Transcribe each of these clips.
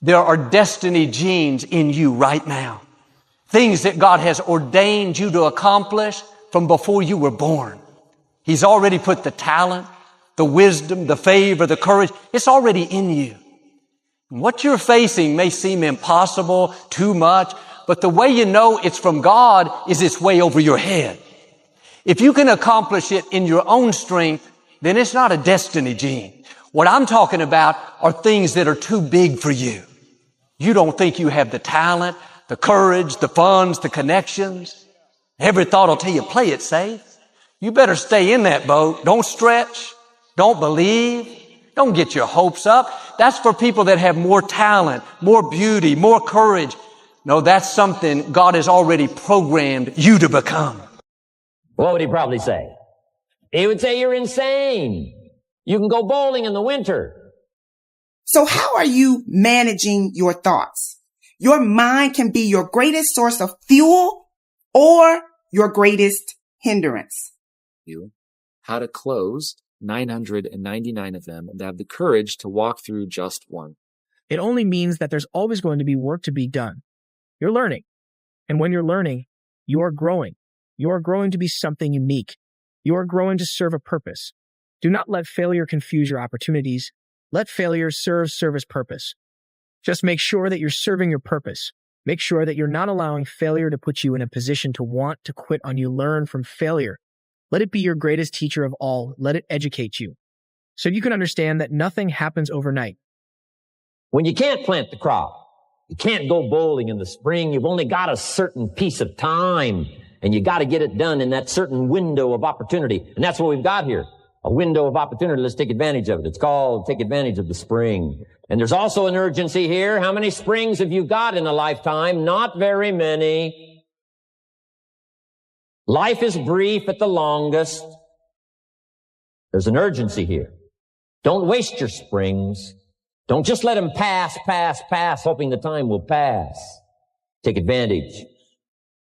There are destiny genes in you right now. Things that God has ordained you to accomplish from before you were born. He's already put the talent, the wisdom, the favor, the courage. It's already in you. What you're facing may seem impossible, too much, but the way you know it's from God is it's way over your head. If you can accomplish it in your own strength, then it's not a destiny gene. What I'm talking about are things that are too big for you. You don't think you have the talent, the courage, the funds, the connections. Every thought will tell you, play it safe. You better stay in that boat. Don't stretch. Don't believe. Don't get your hopes up. That's for people that have more talent, more beauty, more courage. No, that's something God has already programmed you to become. What would he probably say? He would say, you're insane. You can go bowling in the winter. So how are you managing your thoughts? Your mind can be your greatest source of fuel or your greatest hindrance. How to close 999 of them and have the courage to walk through just one. It only means that there's always going to be work to be done. You're learning. And when you're learning, you are growing. You are growing to be something unique. You are growing to serve a purpose. Do not let failure confuse your opportunities. Let failure serve its purpose. Just make sure that you're serving your purpose. Make sure that you're not allowing failure to put you in a position to want to quit on you. Learn from failure. Let it be your greatest teacher of all. Let it educate you. So you can understand that nothing happens overnight. When you can't plant the crop, you can't go bowling in the spring, you've only got a certain piece of time, and you got to get it done in that certain window of opportunity. And that's what we've got here. A window of opportunity. Let's take advantage of it. It's called take advantage of the spring. And there's also an urgency here. How many springs have you got in a lifetime? Not very many. Life is brief at the longest. There's an urgency here. Don't waste your springs. Don't just let them pass, hoping the time will pass. Take advantage.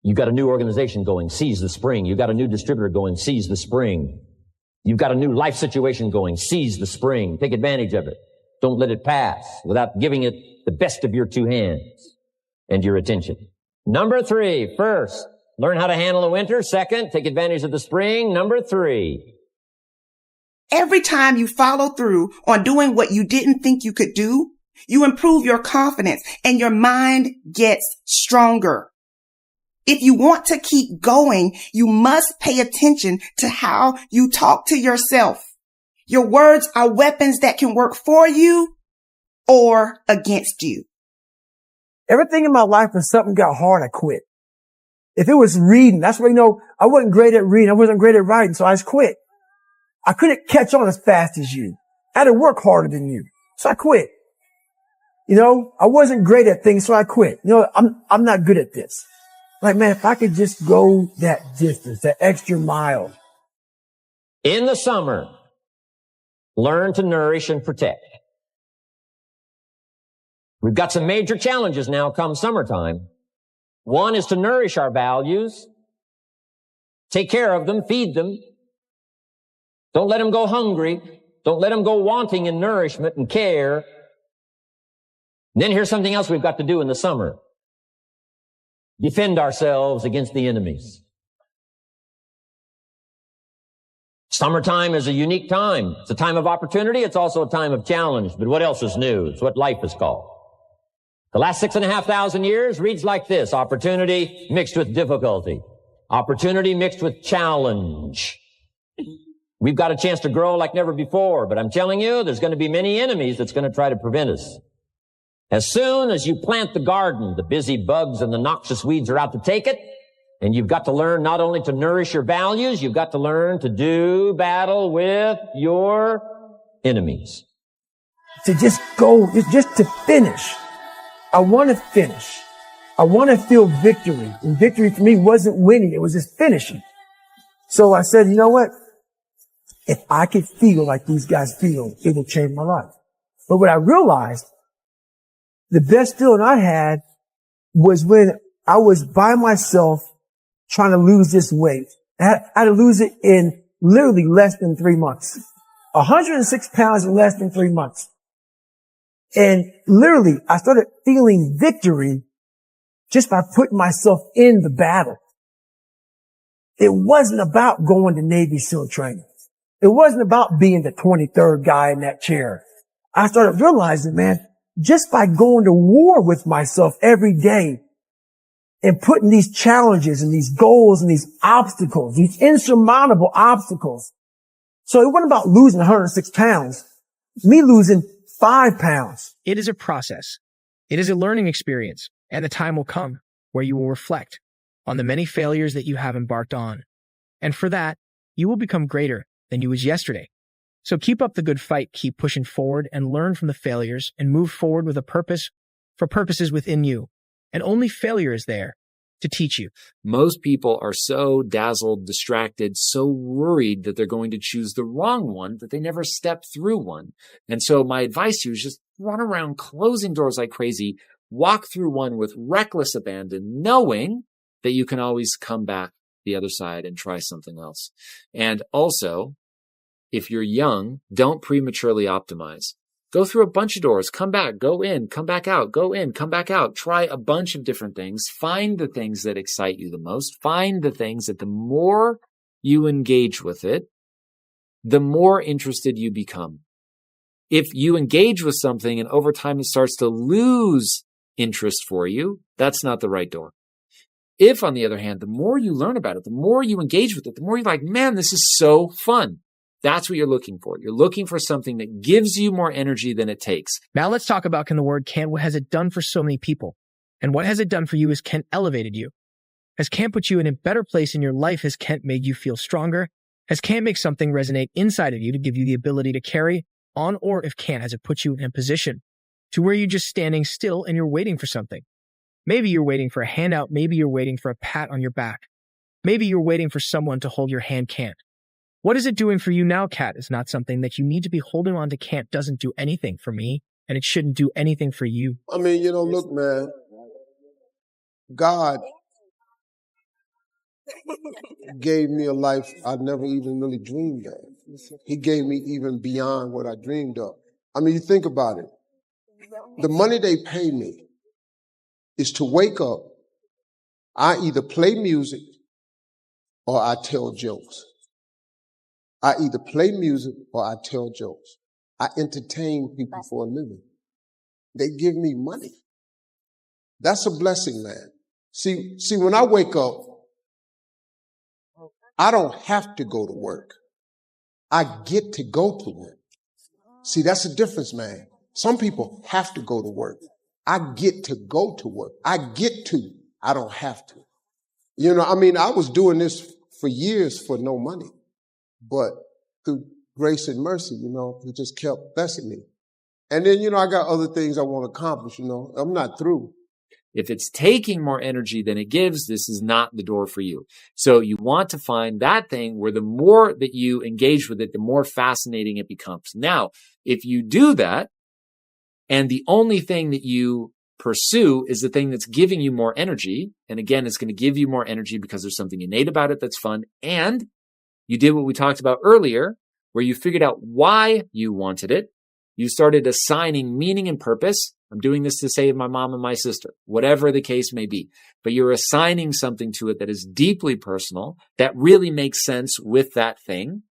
You got a new organization going, seize the spring. You got a new distributor going, seize the spring. You've got a new life situation going, seize the spring. Take advantage of it. Don't let it pass without giving it the best of your two hands and your attention. Number 3, first, learn how to handle the winter. Second, take advantage of the spring. Number 3. Every time you follow through on doing what you didn't think you could do, you improve your confidence and your mind gets stronger. If you want to keep going, you must pay attention to how you talk to yourself. Your words are weapons that can work for you or against you. Everything in my life, when something got hard, I quit. If it was reading, that's why, I wasn't great at reading. I wasn't great at writing, so I just quit. I couldn't catch on as fast as you. I had to work harder than you. So I quit. I wasn't great at things, so I quit. I'm not good at this. Like, man, if I could just go that distance, that extra mile. In the summer, learn to nourish and protect. We've got some major challenges now come summertime. One is to nourish our values. Take care of them, feed them. Don't let them go hungry. Don't let them go wanting in nourishment and care. And then here's something else we've got to do in the summer. Defend ourselves against the enemies. Summertime is a unique time. It's a time of opportunity. It's also a time of challenge. But what else is new? It's what life is called. The last 6,500 years reads like this. Opportunity mixed with difficulty. Opportunity mixed with challenge. We've got a chance to grow like never before, but I'm telling you, there's going to be many enemies that's going to try to prevent us. As soon as you plant the garden, the busy bugs and the noxious weeds are out to take it, and you've got to learn not only to nourish your values, you've got to learn to do battle with your enemies. To just go, just to finish. I want to finish. I want to feel victory. And victory for me wasn't winning, it was just finishing. So I said, you know what? If I could feel like these guys feel, it will change my life. But what I realized, the best feeling I had was when I was by myself trying to lose this weight. I had to lose it in literally less than 3 months. 106 pounds in less than 3 months. And literally, I started feeling victory just by putting myself in the battle. It wasn't about going to Navy SEAL training. It wasn't about being the 23rd guy in that chair. I started realizing, man, just by going to war with myself every day and putting these challenges and these goals and these obstacles, these insurmountable obstacles. So it wasn't about losing 106 pounds, me losing 5 pounds. It is a process. It is a learning experience, and the time will come where you will reflect on the many failures that you have embarked on. And for that, you will become greater than you was yesterday. So keep up the good fight, keep pushing forward and learn from the failures and move forward with a purpose for purposes within you. And only failure is there to teach you. Most people are so dazzled, distracted, so worried that they're going to choose the wrong one that they never step through one. And so my advice to you is just run around closing doors like crazy, walk through one with reckless abandon, knowing that you can always come back the other side and try something else. And also, if you're young, don't prematurely optimize. Go through a bunch of doors, come back, go in, come back out, go in, come back out. Try a bunch of different things. Find the things that excite you the most. Find the things that the more you engage with it, the more interested you become. If you engage with something and over time it starts to lose interest for you, that's not the right door. If, on the other hand, the more you learn about it, the more you engage with it, the more you're like, man, this is so fun. That's what you're looking for. You're looking for something that gives you more energy than it takes. Now let's talk about can the word can't. What has it done for so many people? And what has it done for you? Has Kent elevated you? Has Kent put you in a better place in your life? Has Kent made you feel stronger? Has Kent make something resonate inside of you to give you the ability to carry on? Or if Kent, has it put you in a position to where you're just standing still and you're waiting for something? Maybe you're waiting for a handout. Maybe you're waiting for a pat on your back. Maybe you're waiting for someone to hold your hand. Kent. What is it doing for you now, Kat? Is not something that you need to be holding on to. Can't doesn't do anything for me, and it shouldn't do anything for you. I mean, look, man, God gave me a life I never even really dreamed of. He gave me even beyond what I dreamed of. I mean, you think about it. The money they pay me is to wake up. I either play music or I tell jokes. I either play music or I tell jokes. I entertain people for a living. They give me money. That's a blessing, man. See, when I wake up, I don't have to go to work. I get to go to work. See, that's the difference, man. Some people have to go to work. I get to go to work. I don't have to. I was doing this for years for no money. But through grace and mercy, it just kept blessing me. And then, I got other things I want to accomplish, I'm not through. If it's taking more energy than it gives, this is not the door for you. So you want to find that thing where the more that you engage with it, the more fascinating it becomes. Now, if you do that, and the only thing that you pursue is the thing that's giving you more energy, and again, it's going to give you more energy because there's something innate about it that's fun, and you did what we talked about earlier, where you figured out why you wanted it. You started assigning meaning and purpose. I'm doing this to save my mom and my sister, whatever the case may be. But you're assigning something to it that is deeply personal, that really makes sense with that thing.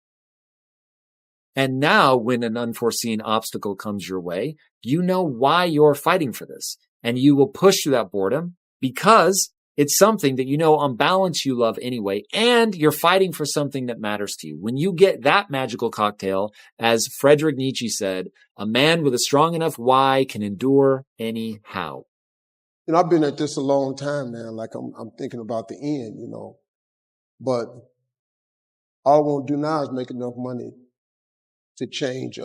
And now when an unforeseen obstacle comes your way, you know why you're fighting for this. And you will push through that boredom because it's something that on balance you love anyway, and you're fighting for something that matters to you. When you get that magical cocktail, as Friedrich Nietzsche said, a man with a strong enough why can endure any how. I've been at this a long time now, like I'm thinking about the end, But all I want to do now is make enough money to change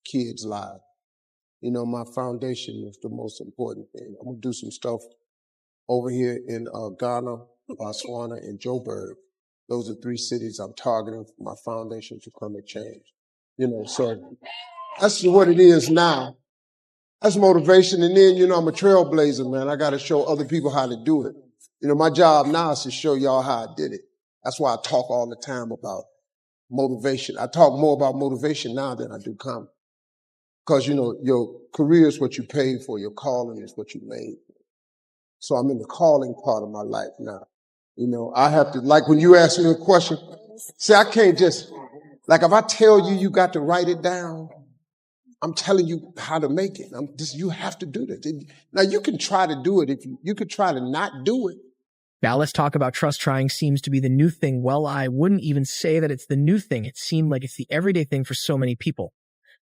kids' lives. My foundation is the most important thing. I'm going to do some stuff over here in Ghana, Botswana, and Joburg. Those are 3 cities I'm targeting for my foundation to come and change. So that's what it is now. That's motivation. And then, I'm a trailblazer, man. I got to show other people how to do it. My job now is to show y'all how I did it. That's why I talk all the time about motivation. I talk more about motivation now than I do comedy. Because, you know, your career is what you paid for. Your calling is what you made. So I'm in the calling part of my life now. You know, I have to, like when you ask me a question, see, I can't just, like if I tell you, you got to write it down, I'm telling you how to make it. You have to do this. Now you can try to do it if you could try to not do it. Now let's talk about trust trying seems to be the new thing. Well, I wouldn't even say that it's the new thing. It seemed like it's the everyday thing for so many people.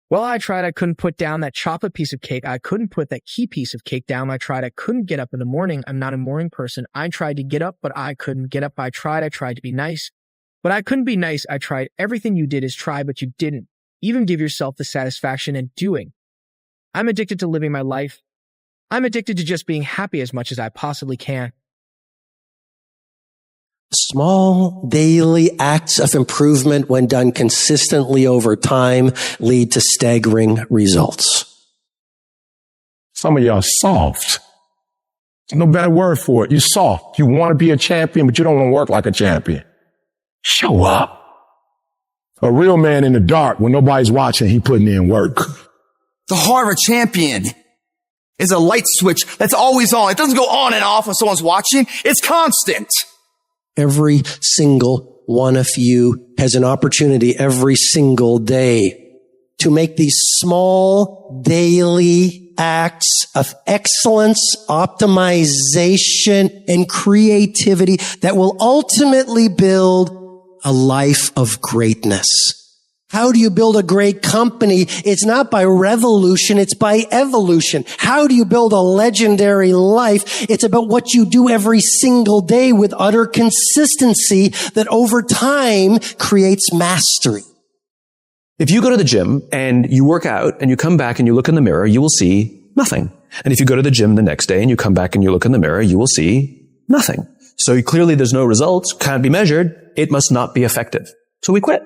Well, I tried. I couldn't put down that chocolate piece of cake. I couldn't put that key piece of cake down. I tried. I couldn't get up in the morning. I'm not a morning person. I tried to get up, but I couldn't get up. I tried to be nice, but I couldn't be nice. I tried. Everything you did is try, but you didn't even give yourself the satisfaction in doing. I'm addicted to living my life. I'm addicted to just being happy as much as I possibly can. Small daily acts of improvement, when done consistently over time, lead to staggering results. Some of y'all soft. No better word for it. You're soft. You want to be a champion, but you don't want to work like a champion. Show up. A real man in the dark, when nobody's watching, he putting in work. The Harvard champion is a light switch that's always on. It doesn't go on and off when someone's watching. It's constant. Every single one of you has an opportunity every single day to make these small daily acts of excellence, optimization, and creativity that will ultimately build a life of greatness. How do you build a great company? It's not by revolution, it's by evolution. How do you build a legendary life? It's about what you do every single day with utter consistency that over time creates mastery. If you go to the gym and you work out and you come back and you look in the mirror, you will see nothing. And if you go to the gym the next day and you come back and you look in the mirror, you will see nothing. So clearly there's no results, can't be measured, it must not be effective. So we quit.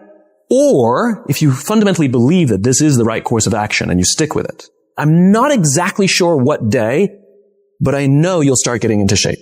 Or if you fundamentally believe that this is the right course of action and you stick with it, I'm not exactly sure what day, but I know you'll start getting into shape.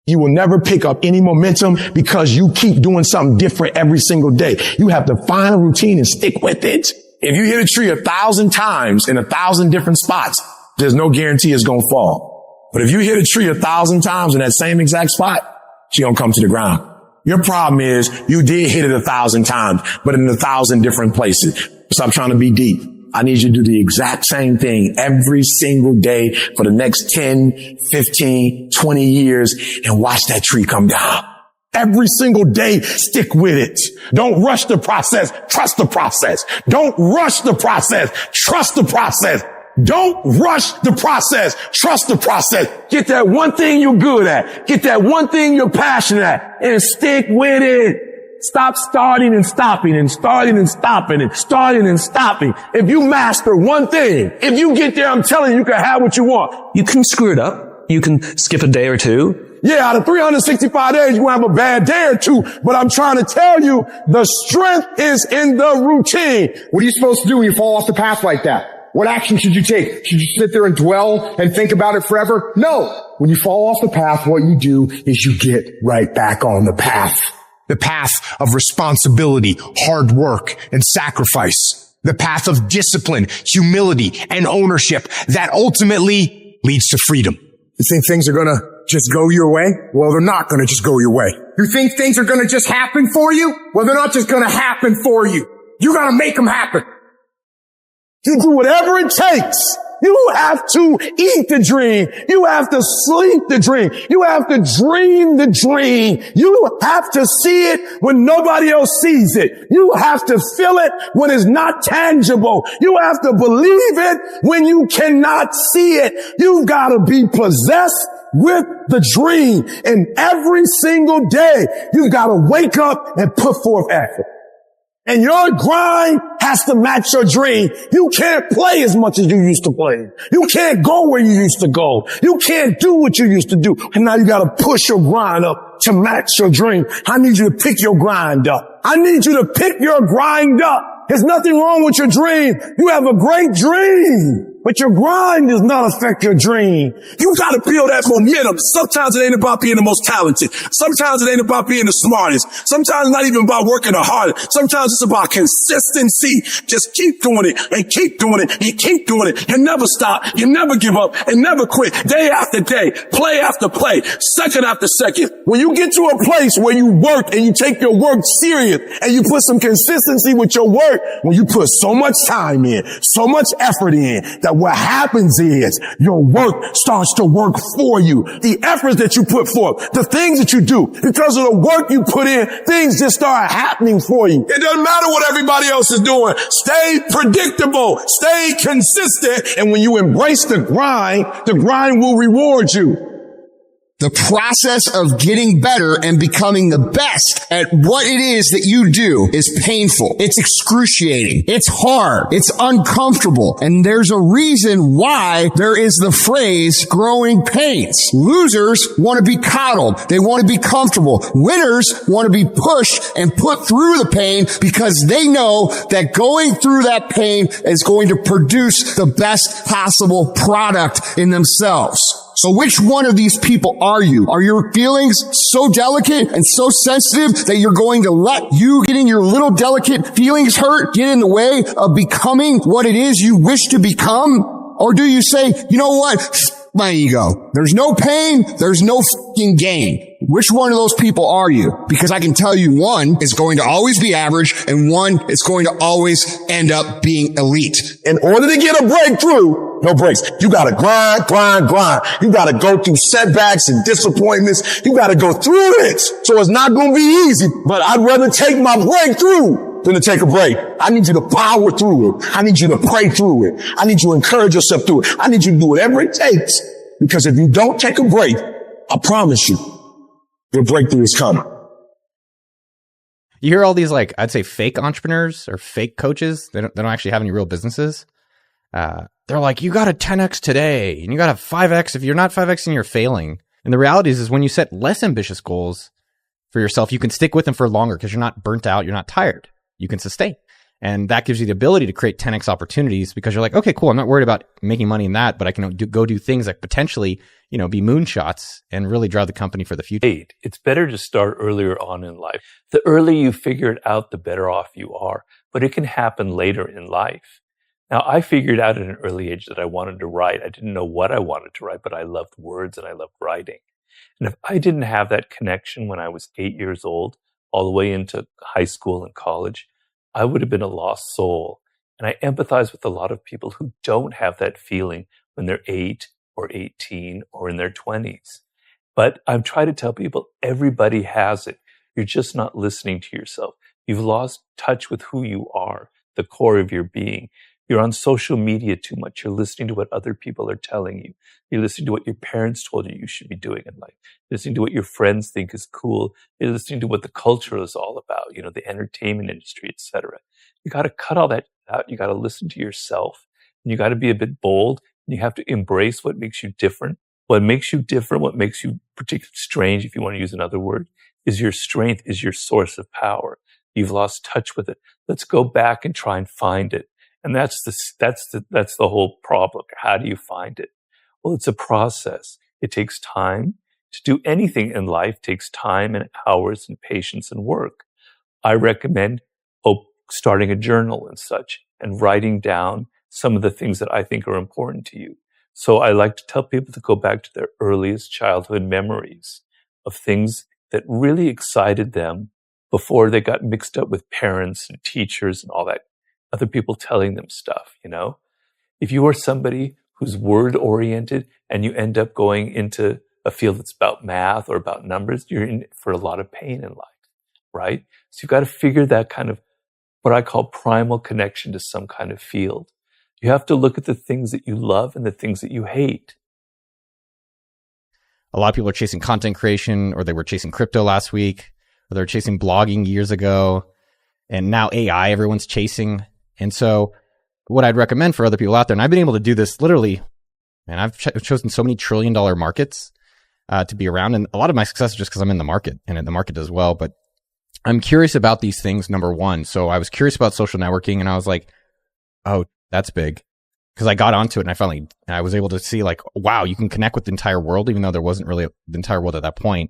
You will never pick up any momentum because you keep doing something different every single day. You have to find a routine and stick with it. If you hit a tree 1,000 times in 1,000 different spots, there's no guarantee it's going to fall. But if you hit a tree 1,000 times in that same exact spot, it's going to come to the ground. Your problem is you did hit it 1,000 times, but in 1,000 different places. Stop trying to be deep. I need you to do the exact same thing every single day for the next 10, 15, 20 years and watch that tree come down. Every single day, stick with it. Don't rush the process. Trust the process. Don't rush the process. Trust the process. Don't rush the process. Trust the process. Get that one thing you're good at. Get that one thing you're passionate at and stick with it. Stop starting and stopping and starting and stopping and starting and stopping. If you master one thing, if you get there, I'm telling you, you can have what you want. You can screw it up. You can skip a day or two. Yeah, out of 365 days, you're going to have a bad day or two. But I'm trying to tell you, the strength is in the routine. What are you supposed to do when you fall off the path like that? What action should you take? Should you sit there and dwell and think about it forever? No. When you fall off the path, what you do is you get right back on the path. The path of responsibility, hard work, and sacrifice. The path of discipline, humility, and ownership that ultimately leads to freedom. You think things are gonna just go your way? Well, they're not gonna just go your way. You think things are gonna just happen for you? Well, they're not just gonna happen for you. You gotta make them happen. You do whatever it takes. You have to eat the dream. You have to sleep the dream. You have to dream the dream. You have to see it when nobody else sees it. You have to feel it when it's not tangible. You have to believe it when you cannot see it. You've got to be possessed with the dream. And every single day, you've got to wake up and put forth effort. And your grind has to match your dream. You can't play as much as you used to play. You can't go where you used to go. You can't do what you used to do. And now you got to push your grind up to match your dream. I need you to pick your grind up. I need you to pick your grind up. There's nothing wrong with your dream. You have a great dream. But your grind does not affect your dream. You got to build that momentum. Sometimes it ain't about being the most talented. Sometimes it ain't about being the smartest. Sometimes it's not even about working the hardest. Sometimes it's about consistency. Just keep doing it and keep doing it and keep doing it. You never stop. You never give up and never quit. Day after day, play after play, second after second. When you get to a place where you work and you take your work serious and you put some consistency with your work, when you put so much time in, so much effort in, that what happens is your work starts to work for you. The efforts that you put forth, the things that you do, because of the work you put in, things just start happening for you. It doesn't matter what everybody else is doing. Stay predictable. Stay consistent. And when you embrace the grind will reward you. The process of getting better and becoming the best at what it is that you do is painful. It's excruciating. It's hard. It's uncomfortable. And there's a reason why there is the phrase growing pains. Losers want to be coddled. They want to be comfortable. Winners want to be pushed and put through the pain because they know that going through that pain is going to produce the best possible product in themselves. So which one of these people are you? Are your feelings so delicate and so sensitive that you're going to let you getting your little delicate feelings hurt get in the way of becoming what it is you wish to become? Or do you say, you know what? My ego. There's no pain. There's no fucking gain. Which one of those people are you? Because I can tell you one is going to always be average and one is going to always end up being elite. In order to get a breakthrough, no breaks. You gotta grind. You gotta go through setbacks and disappointments. You gotta go through it. So it's not gonna be easy, but I'd rather take my breakthrough than to take a break. I need you to power through it. I need you to pray through it. I need you to encourage yourself through it. I need you to do whatever it takes. Because if you don't take a break, I promise you, your breakthrough is coming. You hear all these, like, I'd say fake entrepreneurs or fake coaches. They don't actually have any real businesses. They're like, you got a 10x today and you got a 5x. If you're not 5xing, you're failing. And the reality is when you set less ambitious goals for yourself, you can stick with them for longer because you're not burnt out. You're not tired. You can sustain. And that gives you the ability to create 10x opportunities because you're like, okay, cool. I'm not worried about making money in that, but I can go do things that potentially, be moonshots and really drive the company for the future. It's better to start earlier on in life. The earlier you figure it out, the better off you are. But it can happen later in life. Now, I figured out at an early age that I wanted to write. I didn't know what I wanted to write, but I loved words and I loved writing. And if I didn't have that connection when I was 8 years old, all the way into high school and college, I would have been a lost soul. And I empathize with a lot of people who don't have that feeling when they're 8 or 18 or in their 20s. But I'm trying to tell people everybody has it. You're just not listening to yourself. You've lost touch with who you are, the core of your being. You're on social media too much. You're listening to what other people are telling you. You're listening to what your parents told you you should be doing in life. You're listening to what your friends think is cool. You're listening to what the culture is all about, the entertainment industry, etc. You got to cut all that out. You got to listen to yourself. And you got to be a bit bold. And you have to embrace what makes you different. What makes you different, what makes you particularly strange, if you want to use another word, is your strength, is your source of power. You've lost touch with it. Let's go back and try and find it. And that's the whole problem. How do you find it? Well, it's a process. It takes time. To do anything in life takes time and hours and patience and work. I recommend starting a journal and such and writing down some of the things that I think are important to you. So I like to tell people to go back to their earliest childhood memories of things that really excited them before they got mixed up with parents and teachers and all that. Other people telling them stuff, If you are somebody who's word-oriented and you end up going into a field that's about math or about numbers, you're in for a lot of pain in life, right? So you've got to figure that kind of what I call primal connection to some kind of field. You have to look at the things that you love and the things that you hate. A lot of people are chasing content creation, or they were chasing crypto last week, or they were chasing blogging years ago, and now AI everyone's chasing. And so what I'd recommend for other people out there, and I've been able to do this literally, and I've chosen so many $1 trillion markets to be around. And a lot of my success is just because I'm in the market and the market does well. But I'm curious about these things, number one. So I was curious about social networking and I was like, oh, that's big. because I got onto it and I was able to see like, wow, you can connect with the entire world, even though there wasn't really the entire world at that point.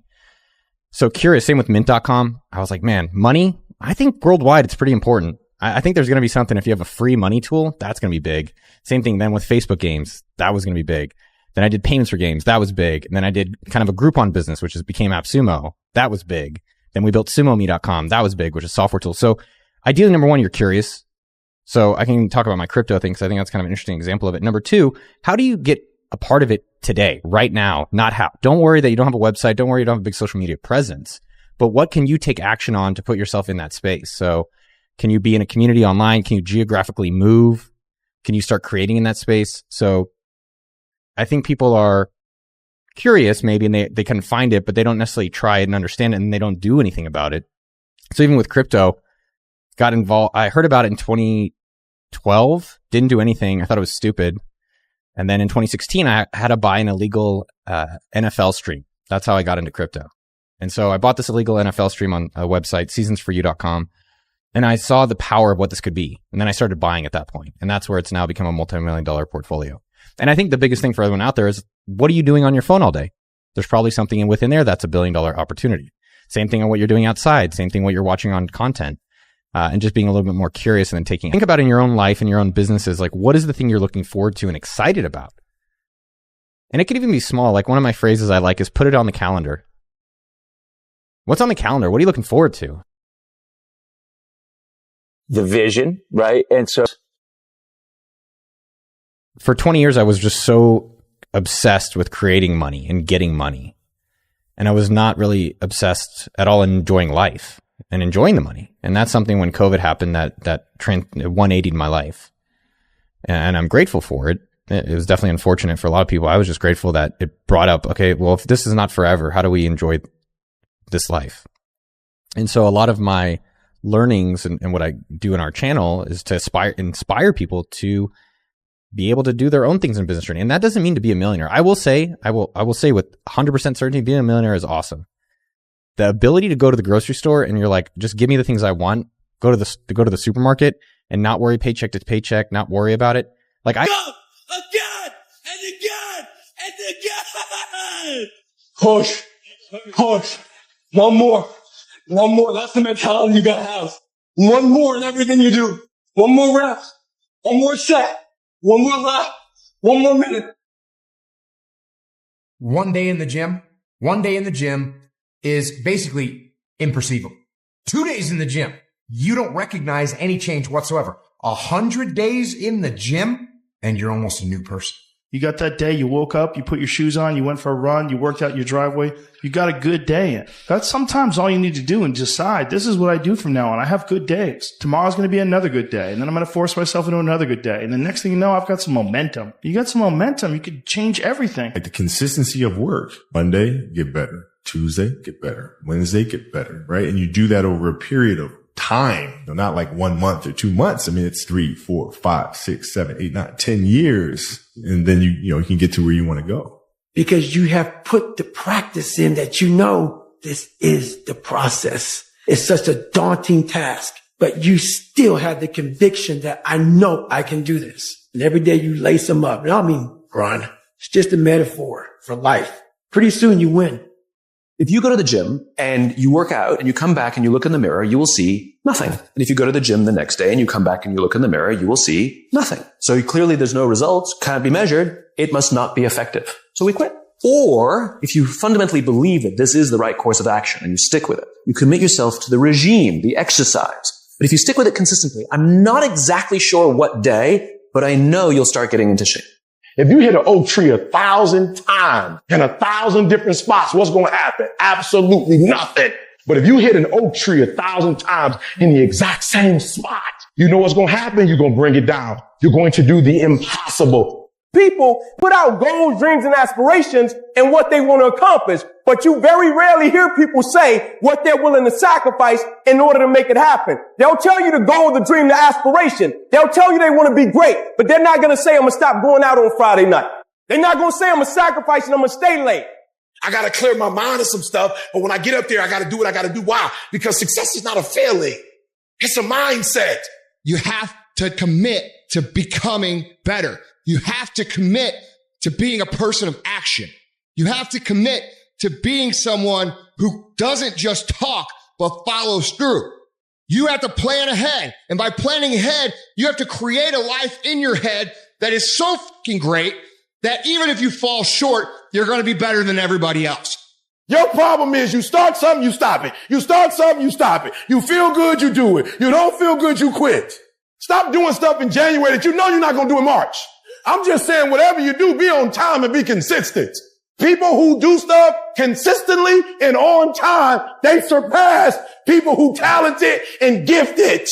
So curious, same with mint.com. I was like, man, money, I think worldwide it's pretty important. I think there's going to be something if you have a free money tool, that's going to be big. Same thing then with Facebook games, that was going to be big. Then I did payments for games, that was big. And then I did kind of a Groupon business, which became AppSumo, that was big. Then we built sumome.com, that was big, which is a software tool. So ideally, number one, you're curious. So I can talk about my crypto thing because I think that's kind of an interesting example of it. Number two, how do you get a part of it today, right now? Not how. Don't worry that you don't have a website. Don't worry you don't have a big social media presence. But what can you take action on to put yourself in that space? So can you be in a community online? Can you geographically move? Can you start creating in that space? So I think people are curious maybe and they can find it, but they don't necessarily try it and understand it and they don't do anything about it. So even with crypto, got involved. I heard about it in 2012, didn't do anything. I thought it was stupid. And then in 2016, I had to buy an illegal NFL stream. That's how I got into crypto. And so I bought this illegal NFL stream on a website, seasonsforyou.com. And I saw the power of what this could be. And then I started buying at that point. And that's where it's now become a multi-million-dollar portfolio. And I think the biggest thing for everyone out there is, what are you doing on your phone all day? There's probably something within there that's $1 billion opportunity. Same thing on what you're doing outside. Same thing what you're watching on content. And just being a little bit more curious and then think about in your own life and your own businesses, like what is the thing you're looking forward to and excited about? And it could even be small. Like one of my phrases I like is put it on the calendar. What's on the calendar? What are you looking forward to? The vision, right? And so for 20 years, I was just so obsessed with creating money and getting money. And I was not really obsessed at all in enjoying life and enjoying the money. And that's something when COVID happened that 180'd my life. And I'm grateful for it. It was definitely unfortunate for a lot of people. I was just grateful that it brought up, okay, well, if this is not forever, how do we enjoy this life? And so a lot of my learnings and what I do in our channel is to inspire people to be able to do their own things in business journey. And that doesn't mean to be a millionaire. I will say with 100% certainty, being a millionaire is awesome. The ability to go to the grocery store and you're like, just give me the things I want, go to the supermarket and not worry paycheck to paycheck, not worry about it. Like Go again and again and again. Push. One more. That's the mentality you gotta have. One more in everything you do. One more rep. One more set. One more lap. 1 more minute. One day in the gym is basically imperceivable. 2 days in the gym, you don't recognize any change whatsoever. 100 days in the gym, and you're almost a new person. You got that day, you woke up, you put your shoes on, you went for a run, you worked out your driveway, you got a good day. That's sometimes all you need to do and decide, this is what I do from now on. I have good days. Tomorrow's going to be another good day. And then I'm going to force myself into another good day. And the next thing you know, I've got some momentum. You got some momentum, you could change everything. Like the consistency of work. Monday, get better. Tuesday, get better. Wednesday, get better, right? And you do that over a period of time, not like 1 month or 2 months. I mean, it's 3, 4, 5, 6, 7, 8, 9, 10 years. And then you can get to where you want to go. Because you have put the practice in that you know this is the process. It's such a daunting task, but you still have the conviction that I know I can do this. And every day you lace them up. And I mean, Ron, it's just a metaphor for life. Pretty soon you win. If you go to the gym and you work out and you come back and you look in the mirror, you will see nothing. And if you go to the gym the next day and you come back and you look in the mirror, you will see nothing. So clearly there's no results, can't be measured. It must not be effective. So we quit. Or if you fundamentally believe that this is the right course of action and you stick with it, you commit yourself to the regime, the exercise. But if you stick with it consistently, I'm not exactly sure what day, but I know you'll start getting into shape. If you hit an oak tree 1,000 times in 1,000 different spots, what's going to happen? Absolutely nothing. But if you hit an oak tree 1,000 times in the exact same spot, you know what's going to happen? You're going to bring it down. You're going to do the impossible. People put out goals, dreams, and aspirations and what they want to accomplish, but you very rarely hear people say what they're willing to sacrifice in order to make it happen. They'll tell you the goal, the dream, the aspiration. They'll tell you they want to be great, but they're not going to say, I'm going to stop going out on Friday night. They're not going to say, I'm going to sacrifice and I'm going to stay late. I got to clear my mind of some stuff, but when I get up there, I got to do what I got to do. Why? Because success is not a feeling. It's a mindset. You have to commit to becoming better. You have to commit to being a person of action. You have to commit to being someone who doesn't just talk, but follows through. You have to plan ahead. And by planning ahead, you have to create a life in your head that is so fucking great that even if you fall short, you're going to be better than everybody else. Your problem is you start something, you stop it. You start something, you stop it. You feel good, you do it. You don't feel good, you quit. Stop doing stuff in January that you know you're not going to do in March. I'm just saying whatever you do, be on time and be consistent. People who do stuff consistently and on time, they surpass people who talented and gifted.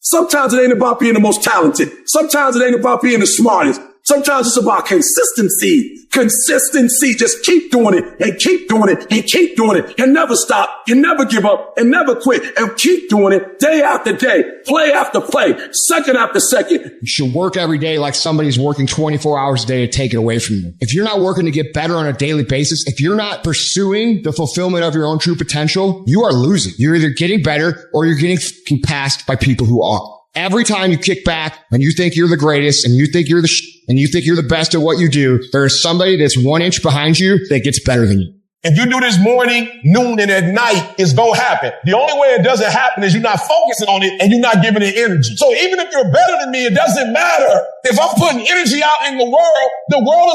Sometimes it ain't about being the most talented. Sometimes it ain't about being the smartest. Sometimes it's about consistency. Consistency. Just keep doing it and keep doing it and keep doing it and never stop and never give up and never quit and keep doing it day after day, play after play, second after second. You should work every day like somebody's working 24 hours a day to take it away from you. If you're not working to get better on a daily basis, if you're not pursuing the fulfillment of your own true potential, you are losing. You're either getting better or you're getting passed by people who are. Every time you kick back and you think you're the greatest and you think you're and you think you're the best at what you do, there is somebody that's 1 inch behind you that gets better than you. If you do this morning, noon, and at night, it's going to happen. The only way it doesn't happen is you're not focusing on it and you're not giving it energy. So even if you're better than me, it doesn't matter. If I'm putting energy out in the world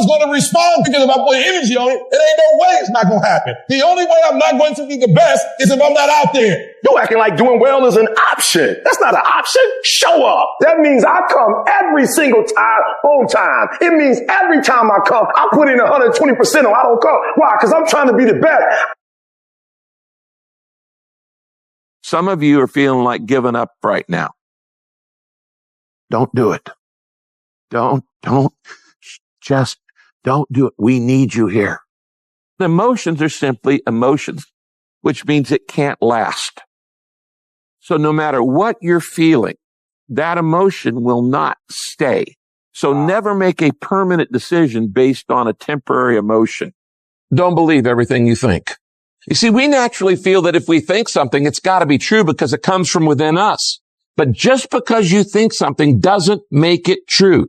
is going to respond, because if I put energy on it, it ain't no way it's not going to happen. The only way I'm not going to be the best is if I'm not out there. You acting like doing well is an option. That's not an option. Show up. That means I come every single time on time. It means every time I come, I put in 120% or I don't come. Why? Because I'm trying to be the best. Some of you are feeling like giving up right now. Don't do it. Just don't do it. We need you here. The emotions are simply emotions, which means it can't last. So no matter what you're feeling, that emotion will not stay. So never make a permanent decision based on a temporary emotion. Don't believe everything you think. You see, we naturally feel that if we think something, it's got to be true because it comes from within us. But just because you think something doesn't make it true.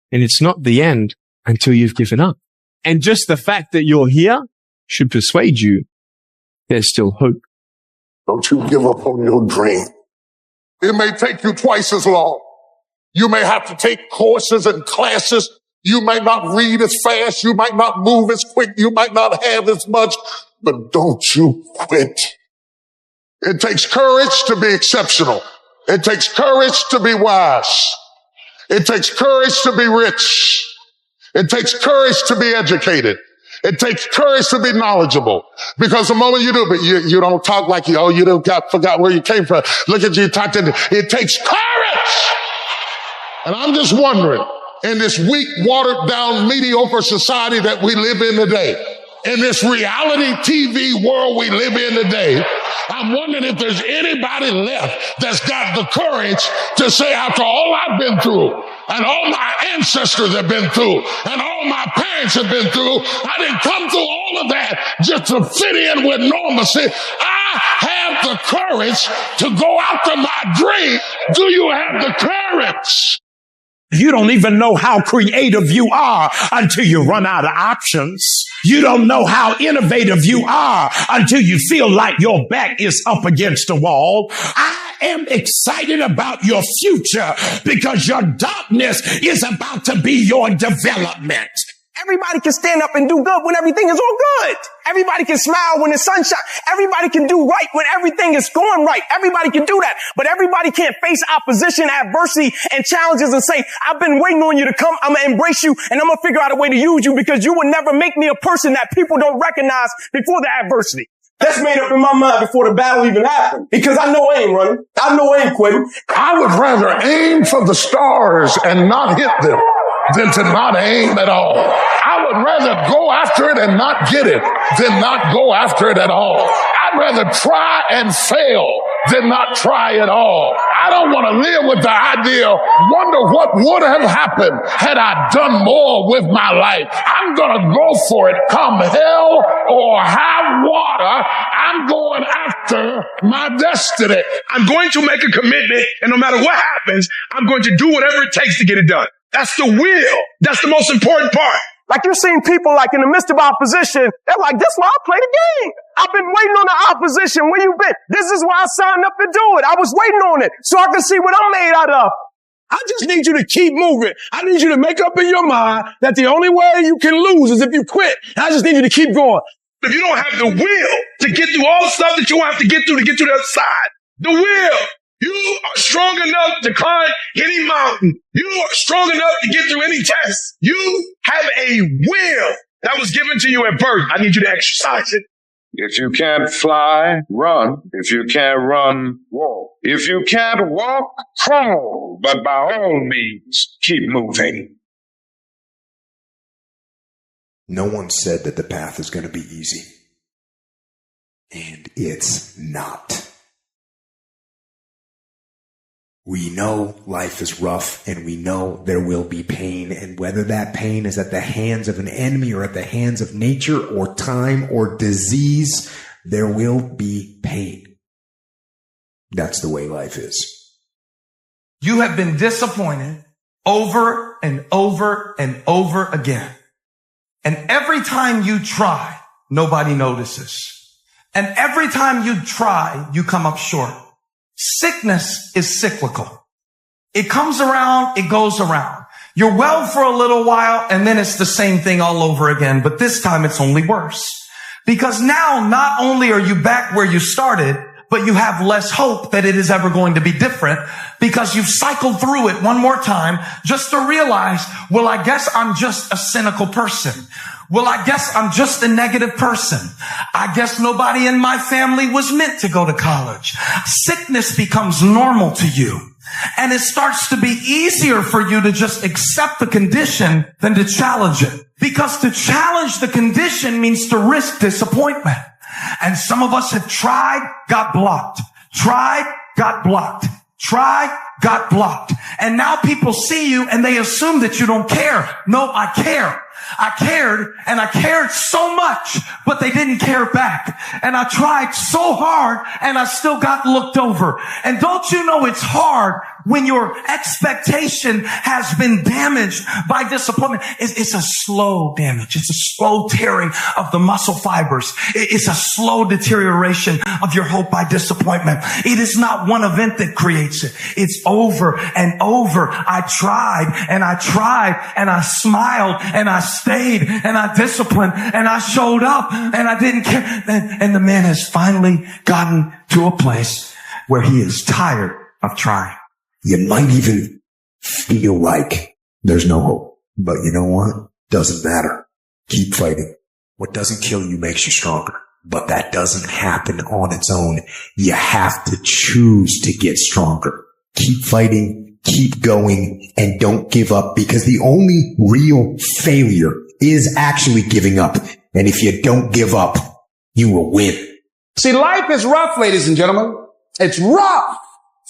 And it's not the end until you've given up. And just the fact that you're here should persuade you there's still hope. Don't you give up on your dream. It may take you twice as long. You may have to take courses and classes. You might not read as fast. You might not move as quick. You might not have as much, but don't you quit. It takes courage to be exceptional. It takes courage to be wise. It takes courage to be rich. It takes courage to be educated. It takes courage to be knowledgeable, because the moment you do, but you don't talk like you forgot where you came from. Look at you talking. It takes courage. And I'm just wondering, in this weak, watered down, mediocre society that we live in today, in this reality TV world we live in today, I'm wondering if there's anybody left that's got the courage to say, after all I've been through, and all my ancestors have been through, and all my parents have been through, I didn't come through all of that just to fit in with normalcy. I have the courage to go after my dream. Do you have the courage? You don't even know how creative you are until you run out of options. You don't know how innovative you are until you feel like your back is up against the wall. I am excited about your future because your darkness is about to be your development. Everybody can stand up and do good when everything is all good. Everybody can smile when the sun shines. Everybody can do right when everything is going right. Everybody can do that. But everybody can't face opposition, adversity, and challenges and say, I've been waiting on you to come. I'm going to embrace you and I'm going to figure out a way to use you, because you will never make me a person that people don't recognize before the adversity. That's made up in my mind before the battle even happened. Because I know I ain't running. I know I ain't quitting. I would rather aim for the stars and not hit them than to not aim at all. I would rather go after it and not get it than not go after it at all. I'd rather try and fail did not try at all. I don't want to live with the idea, wonder what would have happened had I done more with my life. I'm going to go for it, come hell or high water. I'm going after my destiny. I'm going to make a commitment, and no matter what happens, I'm going to do whatever it takes to get it done. That's the will. That's the most important part. Like you're seeing people like in the midst of opposition, they're like, this is why I play the game. I've been waiting on the opposition. Where you been? This is why I signed up to do it. I was waiting on it so I can see what I'm made out of. I just need you to keep moving. I need you to make up in your mind that the only way you can lose is if you quit. I just need you to keep going. If you don't have the will to get through all the stuff that you have to get through to get to the other side, the will, you are strong enough to climb any mountain. You are strong enough to get through any test. You have a will that was given to you at birth. I need you to exercise it. If you can't fly, run. If you can't run, walk. If you can't walk, crawl. But by all means, keep moving. No one said that the path is going to be easy. And it's not. We know life is rough, and we know there will be pain, and whether that pain is at the hands of an enemy or at the hands of nature or time or disease, there will be pain. That's the way life is. You have been disappointed over and over and over again. And every time you try, nobody notices. And every time you try, you come up short. Sickness is cyclical. It comes around, it goes around. You're well for a little while, and then it's the same thing all over again. But this time it's only worse. Because now not only are you back where you started, but you have less hope that it is ever going to be different because you've cycled through it one more time just to realize, well, I guess I'm just a cynical person. Well, I guess I'm just a negative person. I guess nobody in my family was meant to go to college. Sickness becomes normal to you. And it starts to be easier for you to just accept the condition than to challenge it. Because to challenge the condition means to risk disappointment. And some of us have tried, got blocked. Tried, got blocked. Tried, got blocked. And now people see you and they assume that you don't care. No, I care. I cared, and I cared so much, but they didn't care back. And I tried so hard, and I still got looked over. And don't you know it's hard when your expectation has been damaged by disappointment? It's a slow damage. It's a slow tearing of the muscle fibers. It's a slow deterioration of your hope by disappointment. It is not one event that creates it. It's over and over. I tried, and I tried, and I smiled, and I stayed, and I disciplined, and I showed up, and I didn't care. And the man has finally gotten to a place where he is tired of trying. You might even feel like there's no hope. But you know what? Doesn't matter. Keep fighting. What doesn't kill you makes you stronger. But that doesn't happen on its own. You have to choose to get stronger. Keep fighting. Keep going, and don't give up, because the only real failure is actually giving up. And if you don't give up, you will win. See, life is rough, ladies and gentlemen. It's rough.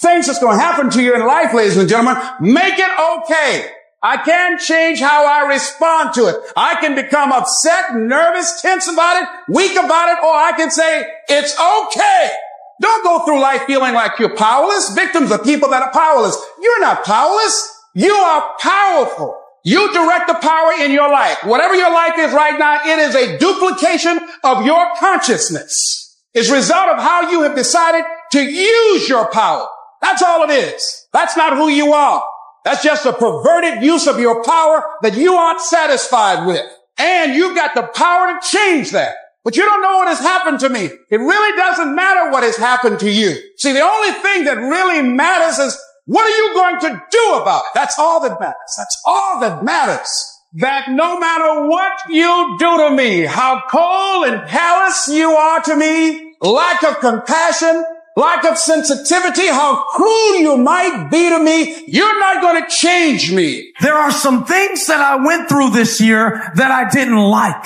Things that's going to happen to you in life, ladies and gentlemen, make it okay. I can't change how I respond to it. I can become upset, nervous, tense about it, weak about it, or I can say, it's okay. Don't go through life feeling like you're powerless. Victims are people that are powerless. You're not powerless. You are powerful. You direct the power in your life. Whatever your life is right now, it is a duplication of your consciousness. It's a result of how you have decided to use your power. That's all it is. That's not who you are. That's just a perverted use of your power that you aren't satisfied with. And you've got the power to change that. But you don't know what has happened to me. It really doesn't matter what has happened to you. See, the only thing that really matters is what are you going to do about it? That's all that matters. That's all that matters. That no matter what you do to me, how cold and callous you are to me, lack of compassion, lack of sensitivity, how cruel you might be to me, you're not going to change me. There are some things that I went through this year that I didn't like.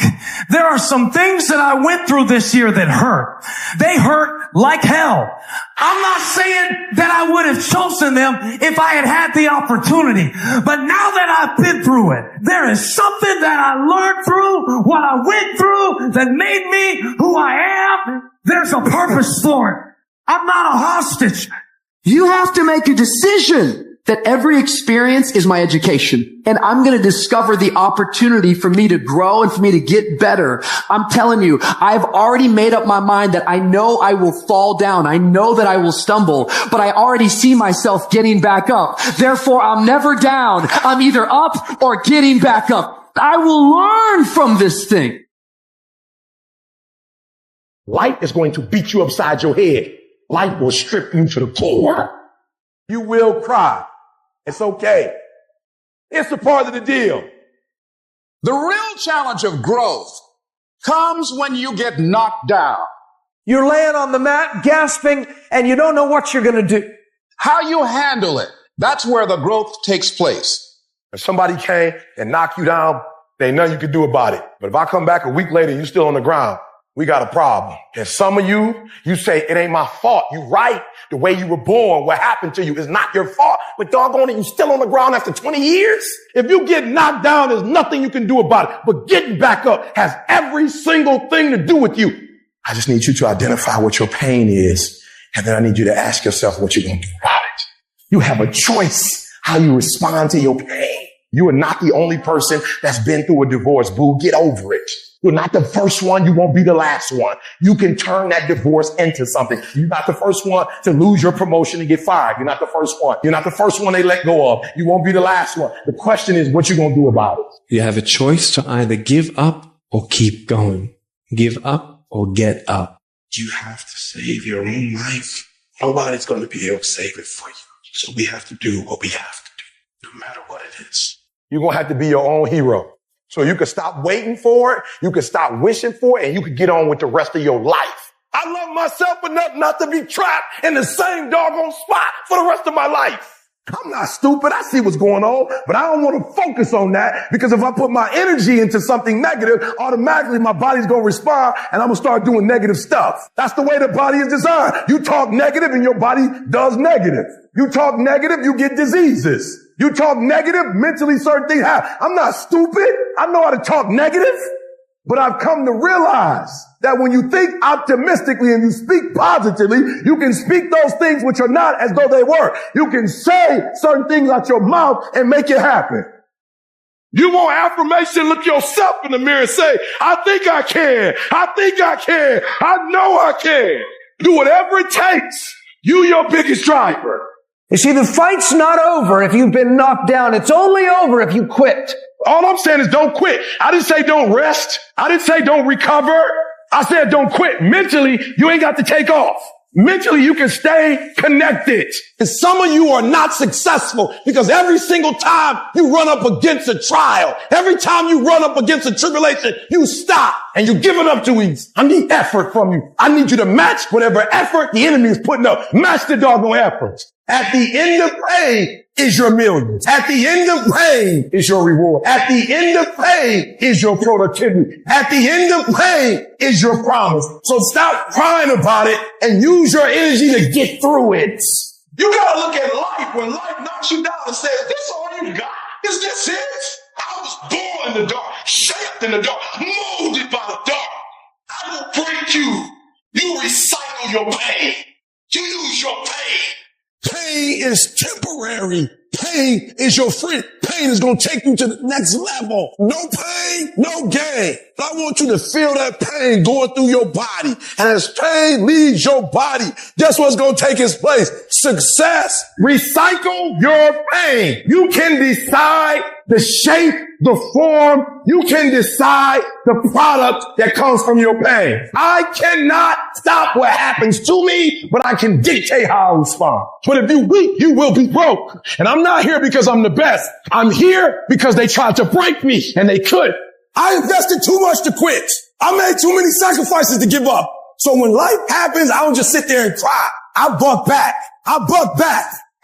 There are some things that I went through this year that hurt. They hurt like hell. I'm not saying that I would have chosen them if I had had the opportunity. But now that I've been through it, there is something that I learned through what I went through that made me who I am. There's a purpose for it. I'm not a hostage. You have to make a decision that every experience is my education. And I'm going to discover the opportunity for me to grow and for me to get better. I'm telling you, I've already made up my mind that I know I will fall down. I know that I will stumble, but I already see myself getting back up. Therefore, I'm never down. I'm either up or getting back up. I will learn from this thing. Life is going to beat you upside your head. Life will strip you to the core. You will cry. It's okay. It's a part of the deal. The real challenge of growth comes when you get knocked down. You're laying on the mat, gasping, and you don't know what you're going to do. How you handle it, that's where the growth takes place. If somebody came and knocked you down, there ain't nothing you can do about it. But if I come back a week later and you're still on the ground, we got a problem. And some of you say, it ain't my fault. You right. The way you were born, what happened to you is not your fault. But doggone it, you still on the ground after 20 years? If you get knocked down, there's nothing you can do about it. But getting back up has every single thing to do with you. I just need you to identify what your pain is. And then I need you to ask yourself what you're going to do about it. You have a choice how you respond to your pain. You are not the only person that's been through a divorce, boo. Get over it. You're not the first one. You won't be the last one. You can turn that divorce into something. You're not the first one to lose your promotion and get fired. You're not the first one. You're not the first one they let go of. You won't be the last one. The question is what you going to do about it. You have a choice to either give up or keep going. Give up or get up. You have to save your own life. Nobody's going to be able to save it for you. So we have to do what we have to do, no matter what it is. You're going to have to be your own hero. So you can stop waiting for it, you can stop wishing for it, and you can get on with the rest of your life. I love myself enough not to be trapped in the same doggone spot for the rest of my life. I'm not stupid. I see what's going on, but I don't want to focus on that because if I put my energy into something negative, automatically my body's going to respond and I'm going to start doing negative stuff. That's the way the body is designed. You talk negative and your body does negative. You talk negative, you get diseases. You talk negative, mentally certain things happen. I'm not stupid. I know how to talk negative, but I've come to realize that when you think optimistically and you speak positively, you can speak those things which are not as though they were. You can say certain things out your mouth and make it happen. You want affirmation, look yourself in the mirror and say, I think I can. I think I can. I know I can. Do whatever it takes. You your biggest driver. You see, the fight's not over if you've been knocked down. It's only over if you quit. All I'm saying is don't quit. I didn't say don't rest. I didn't say don't recover. I said don't quit. Mentally, you ain't got to take off. Mentally, you can stay connected. And some of you are not successful because every single time you run up against a trial, every time you run up against a tribulation, you stop and you give it up too easy. I need effort from you. I need you to match whatever effort the enemy is putting up. Match the doggone effort. At the end of pain is your millions. At the end of pain is your reward. At the end of pain is your productivity. At the end of pain is your promise. So stop crying about it and use your energy to get through it. You gotta look at life when life knocks you down and says, this all you got? Is this it? I was born in the dark, shaped in the dark, molded by the dark. I will break you. You recycle your pain. You use your pain. Pain is temporary. Pain is your friend. Pain is going to take you to the next level. No pain, no gain. But I want you to feel that pain going through your body. And as pain leaves your body, guess what's going to take its place? Success. Recycle your pain. You can decide the shape, the form. You can decide the product that comes from your pain. I cannot stop what happens to me, but I can dictate how I respond. But if you're weak, you will be broke. And I'm not here because I'm the best. I'm here because they tried to break me and they could. I invested too much to quit. I made too many sacrifices to give up. So when life happens, I don't just sit there and cry. I buck back.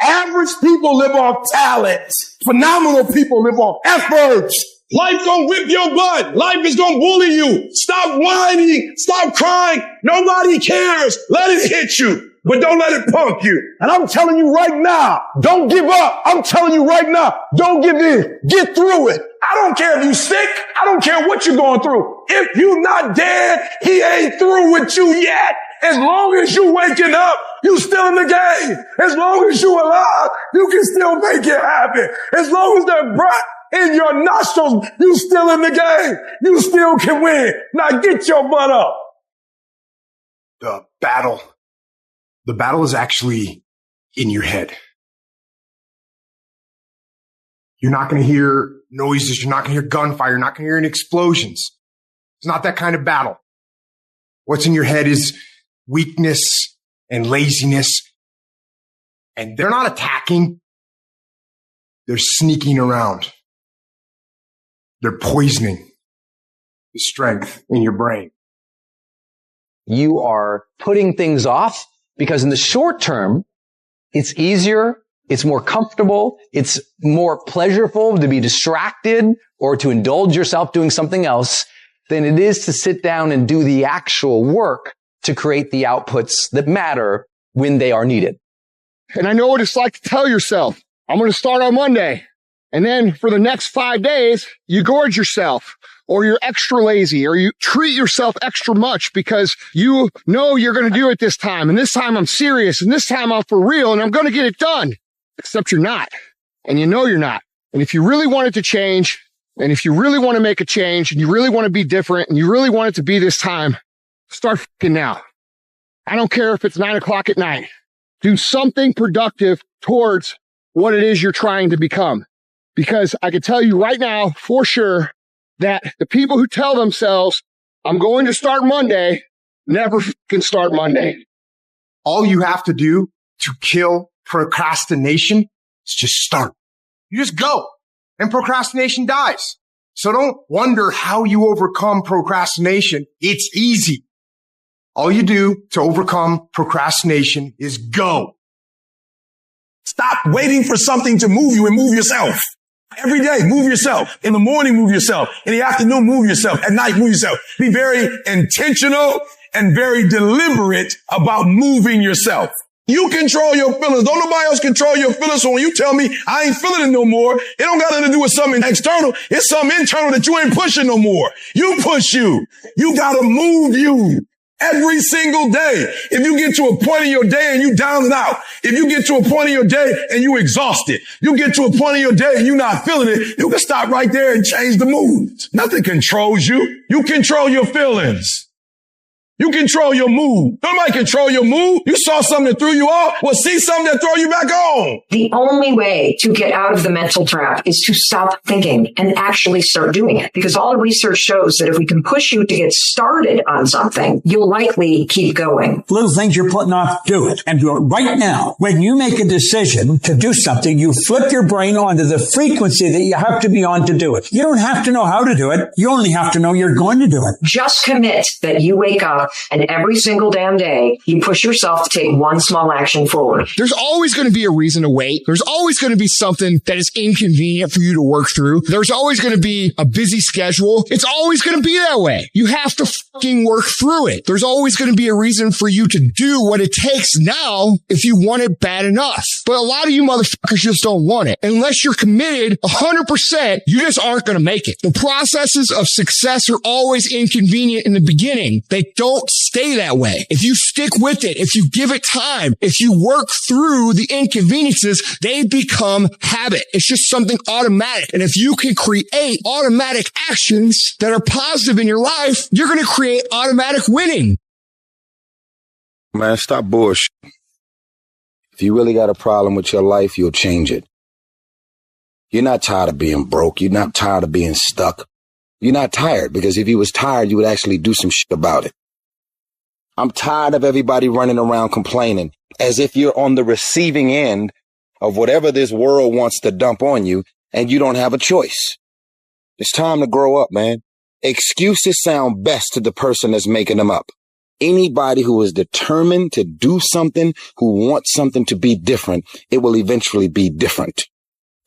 Average people live off talent. Phenomenal people live off effort. Life gonna whip your butt. Life is gonna bully you. Stop whining. Stop crying. Nobody cares. Let it hit you, but don't let it punk you. And I'm telling you right now, don't give up. I'm telling you right now, don't give in. Get through it. I don't care if you sick. I don't care what you're going through. If you're not dead, he ain't through with you yet. As long as you waking up, you still in the game. As long as you alive, you can still make it happen. As long as that breath in your nostrils, you still in the game. You still can win. Now get your butt up. The battle is actually in your head. You're not going to hear noises. You're not going to hear gunfire. You're not going to hear any explosions. It's not that kind of battle. What's in your head is weakness and laziness. And they're not attacking. They're sneaking around. They're poisoning the strength in your brain. You are putting things off because in the short term, it's easier, it's more comfortable, it's more pleasurable to be distracted or to indulge yourself doing something else than it is to sit down and do the actual work to create the outputs that matter when they are needed. And I know what it's like to tell yourself, I'm going to start on Monday. And then for the next 5 days, you gorge yourself, or you're extra lazy, or you treat yourself extra much because you know you're going to do it this time. And this time I'm serious, and this time I'm for real, and I'm going to get it done. Except you're not. And you know you're not. And if you really want it to change, and if you really want to make a change, and you really want to be different, and you really want it to be this time, start fucking now. I don't care if it's 9 o'clock at night. Do something productive towards what it is you're trying to become. Because I can tell you right now for sure that the people who tell themselves, I'm going to start Monday, never can start Monday. All you have to do to kill procrastination is just start. You just go, and procrastination dies. So don't wonder how you overcome procrastination. It's easy. All you do to overcome procrastination is go. Stop waiting for something to move you and move yourself. Every day, move yourself. In the morning, move yourself. In the afternoon, move yourself. At night, move yourself. Be very intentional and very deliberate about moving yourself. You control your feelings. Don't nobody else control your feelings. So when you tell me I ain't feeling it no more, it don't got nothing to do with something external. It's something internal that you ain't pushing no more. You push you. You gotta move you. Every single day. If you get to a point in your day and you down and out, if you get to a point in your day and you exhausted, you get to a point in your day and you're not feeling it, you can stop right there and change the mood. Nothing controls you. You control your feelings. You control your mood. Nobody control your mood. You saw something that threw you off. Well, see something that throw you back on. The only way to get out of the mental trap is to stop thinking and actually start doing it. Because all the research shows that if we can push you to get started on something, you'll likely keep going. Little things you're putting off, do it. And do it right now. When you make a decision to do something, you flip your brain onto the frequency that you have to be on to do it. You don't have to know how to do it. You only have to know you're going to do it. Just commit that you wake up and every single damn day, you push yourself to take one small action forward. There's always going to be a reason to wait. There's always going to be something that is inconvenient for you to work through. There's always going to be a busy schedule. It's always going to be that way. You have to fucking work through it. There's always going to be a reason for you to do what it takes now if you want it bad enough. But a lot of you motherfuckers just don't want it. Unless you're committed 100%, you just aren't going to make it. The processes of success are always inconvenient in the beginning. They don't stay that way. If you stick with it, if you give it time, if you work through the inconveniences, they become habit. It's just something automatic. And if you can create automatic actions that are positive in your life, you're going to create automatic winning. Man, stop bullshit. If you really got a problem with your life, you'll change it. You're not tired of being broke. You're not tired of being stuck. You're not tired, because if you was tired, you would actually do some shit about it. I'm tired of everybody running around complaining as if you're on the receiving end of whatever this world wants to dump on you and you don't have a choice. It's time to grow up, man. Excuses sound best to the person that's making them up. Anybody who is determined to do something, who wants something to be different, it will eventually be different.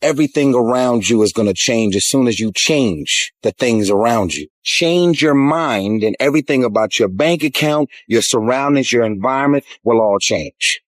Everything around you is going to change as soon as you change the things around you. Change your mind and everything about your bank account, your surroundings, your environment will all change.